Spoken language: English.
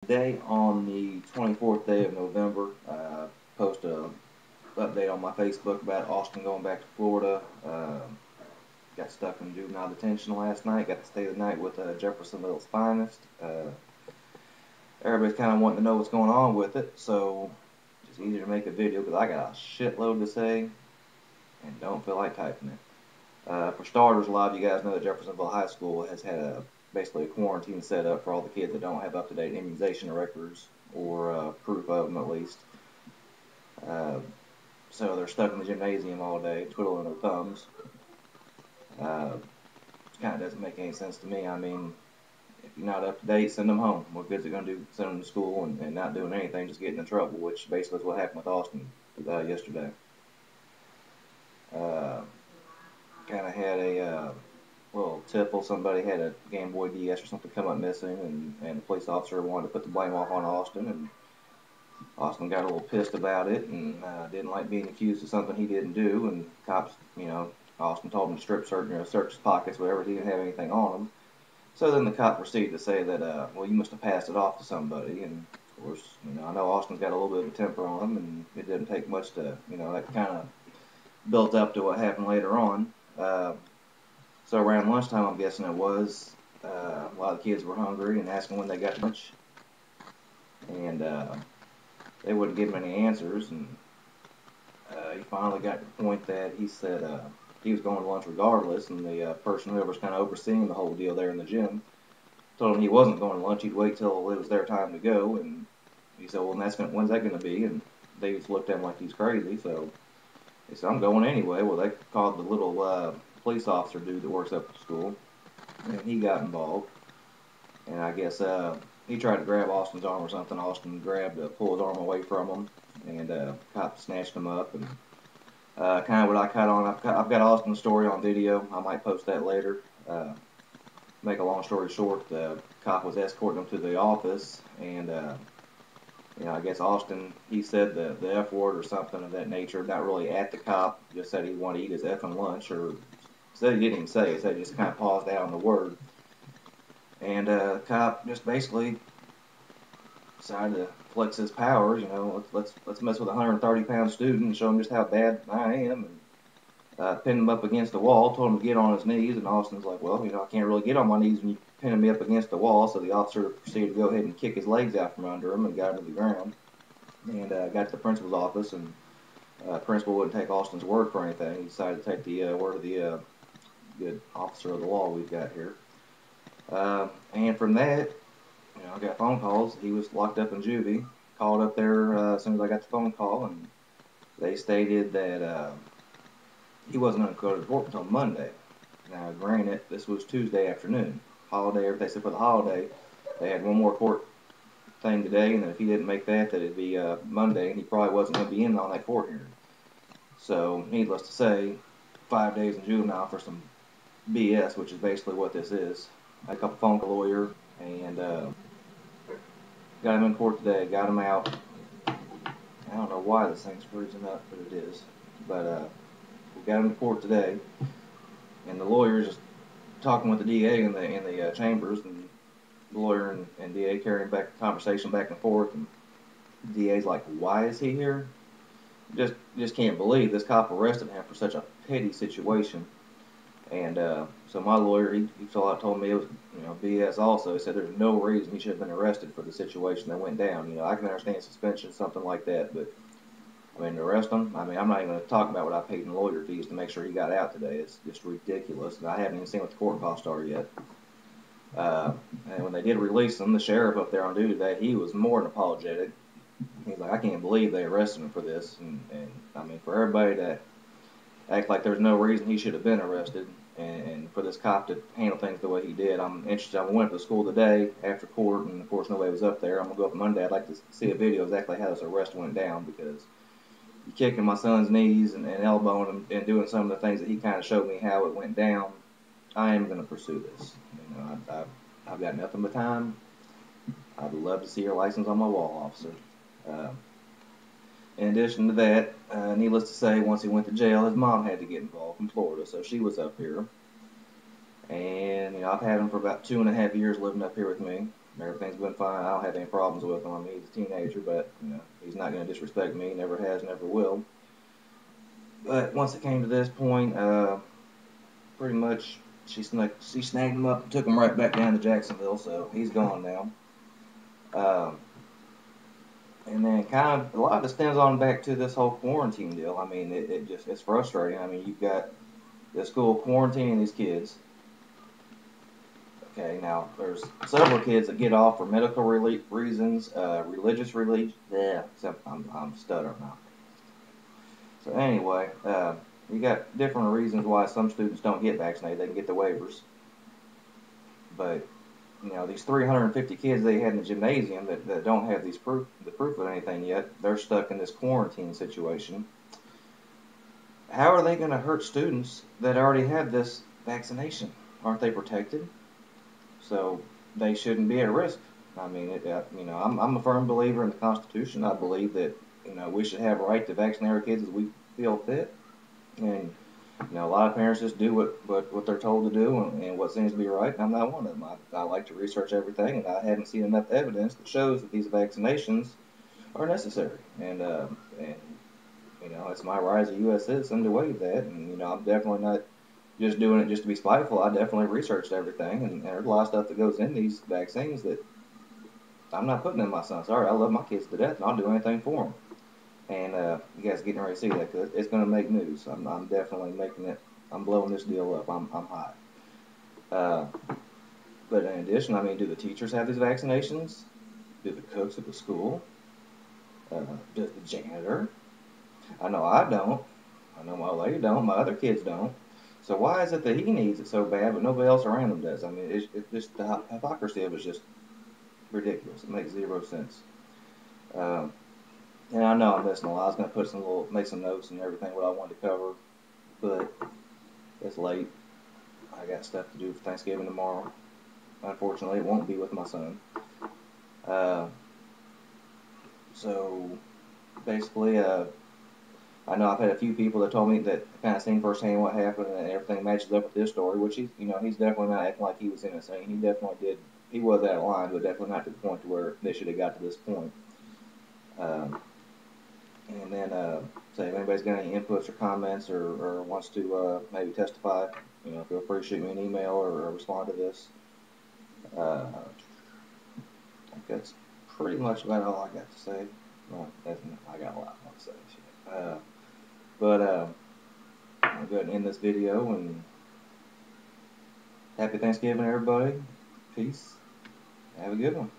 Today, on the 24th day of November, post a update on my Facebook about Austin going back to Florida. Got stuck in juvenile detention last night. Got to stay the night with Jeffersonville's finest. Everybody's kind of wanting to know what's going on with it, so it's easier to make a video because I got a shitload to say and don't feel like typing it. For starters, a lot of you guys know that Jeffersonville High School has had basically a quarantine set up for all the kids that don't have up-to-date immunization records or proof of them, at least. So they're stuck in the gymnasium all day, twiddling their thumbs. Kind of doesn't make any sense to me. I mean, if you're not up to date, send them home. What good's it going to do? Send them to school and not doing anything, just getting in trouble, which basically is what happened with Austin yesterday. Kind of had a little tipple. Somebody had a Game Boy DS or something come up missing, and the police officer wanted to put the blame off on Austin, and Austin got a little pissed about it and didn't like being accused of something he didn't do. And cops, Austin told him to strip search, search his pockets, whatever. He didn't have anything on him. So then the cop proceeded to say that, well, you must have passed it off to somebody. And of course, I know Austin's got a little bit of a temper on him, and it didn't take much to, that kind of built up to what happened later on. So around lunchtime, I'm guessing it was, a lot of the kids were hungry and asking when they got lunch. And they wouldn't give him any answers, and he finally got to the point that he said he was going to lunch regardless, and the person who was kind of overseeing the whole deal there in the gym told him he wasn't going to lunch, he'd wait till it was their time to go, and he said, well, when's that going to be? And they just looked at him like he's crazy, so he said, I'm going anyway. Well, they called the little police officer dude that works up at the school, and he got involved, and I guess he tried to grab Austin's arm or something. Austin pulled his arm away from him, and cops snatched him up. And kind of what I caught on, I've got Austin's story on video. I might post that later. Make a long story short, the cop was escorting him to the office, and I guess Austin, he said the F word or something of that nature, not really at the cop, just said he wanted to eat his effing lunch, or said he didn't even say it, said he just kind of paused out on the word. And the cop just basically decided to flex his powers. Let's mess with a 130-pound student and show him just how bad I am. And pinned him up against the wall, told him to get on his knees. And Austin's like, well, I can't really get on my knees when you pinning me up against the wall. So the officer proceeded to go ahead and kick his legs out from under him and got him to the ground. And got to the principal's office, and principal wouldn't take Austin's word for anything. He decided to take the word of the good officer of the law we've got here. And from that, I got phone calls. He was locked up in juvie. Called up there as soon as I got the phone call, and they stated that he wasn't going to go to court until Monday. Now, granted, this was Tuesday afternoon. Holiday, they said for the holiday, they had one more court thing today, and if he didn't make that it'd be Monday, and he probably wasn't going to be in on that court hearing. So, needless to say, 5 days in juvenile for some BS, which is basically what this is. I had a couple phone call lawyer, and got him in court today, got him out. I don't know why this thing's freezing up, but it is. But we got him in court today, and the lawyer is just talking with the DA in the chambers, and the lawyer and DA carrying back the conversation back and forth, and the DA's like, why is he here? Just can't believe this cop arrested him for such a petty situation. And so my lawyer, he told me it was BS also. He said there's no reason he should have been arrested for the situation that went down. I can understand suspension, something like that, but to arrest him, I'm not even going to talk about what I paid in lawyer fees to make sure he got out today. It's just ridiculous, and I haven't even seen what the court costs are yet. And when they did release him, the sheriff up there on duty today, he was more than apologetic. He's like, I can't believe they arrested him for this, and for everybody to act like there's no reason he should have been arrested, and for this cop to handle things the way he did, I'm interested. I went to the school today after court, and of course nobody was up there. I'm going to go up Monday. I'd like to see a video exactly how this arrest went down, because you kicking my son's knees and elbowing him and doing some of the things that he kind of showed me how it went down. I am going to pursue this. I've got nothing but time. I'd love to see your license on my wall, officer. In addition to that, needless to say, once he went to jail, his mom had to get involved from Florida, so she was up here. And I've had him for about 2.5 years living up here with me. Everything's been fine. I don't have any problems with him. I mean, he's a teenager, but he's not going to disrespect me. Never has, never will. But once it came to this point, pretty much she snagged him up and took him right back down to Jacksonville. So he's gone now. And then kind of a lot of it stems on back to this whole quarantine deal. I mean, it's frustrating. I mean, you've got the school quarantining these kids. Okay, now there's several kids that get off for medical reasons, religious relief. Yeah, except I'm stuttering now. So anyway, you got different reasons why some students don't get vaccinated. They can get the waivers, but these 350 kids they had in the gymnasium that don't have the proof of anything yet, they're stuck in this quarantine situation. How are they going to hurt students that already have this vaccination? Aren't they protected? So they shouldn't be at risk. I mean, I'm a firm believer in the Constitution. I believe that we should have a right to vaccinate our kids as we feel fit, and a lot of parents just do what they're told to do and what seems to be right. And I'm not one of them. I like to research everything, and I haven't seen enough evidence that shows that these vaccinations are necessary. And it's my right as a U.S. citizen to waive that. And I'm definitely not just doing it just to be spiteful. I definitely researched everything, and there's a lot of stuff that goes in these vaccines that I'm not putting in my son. Sorry, I love my kids to death, and I'll do anything for them. And you guys getting ready to see that because it's going to make news. I'm definitely making it. I'm blowing this deal up. I'm hot. But in addition, I mean, do the teachers have these vaccinations? Do the cooks at the school? Does the janitor? I know I don't. I know my lady don't. My other kids don't. So why is it that he needs it so bad, but nobody else around him does? I mean, it's just the hypocrisy of it is just ridiculous. It makes zero sense. And I know I'm missing a lot. I was going to make some notes and everything what I wanted to cover, but it's late. I got stuff to do for Thanksgiving tomorrow. Unfortunately, it won't be with my son. So basically, I know I've had a few people that told me that kind of seen firsthand what happened and everything matches up with this story, which he's definitely not acting like he was innocent. He definitely did. He was out of line, but definitely not to the point to where they should have got to this point. And then, say if anybody's got any inputs or comments or wants to maybe testify, feel free to shoot me an email or respond to this. I think that's pretty much about all I got to say. Well, I got a lot more to say. But I'll go ahead and end this video, and happy Thanksgiving, everybody. Peace. Have a good one.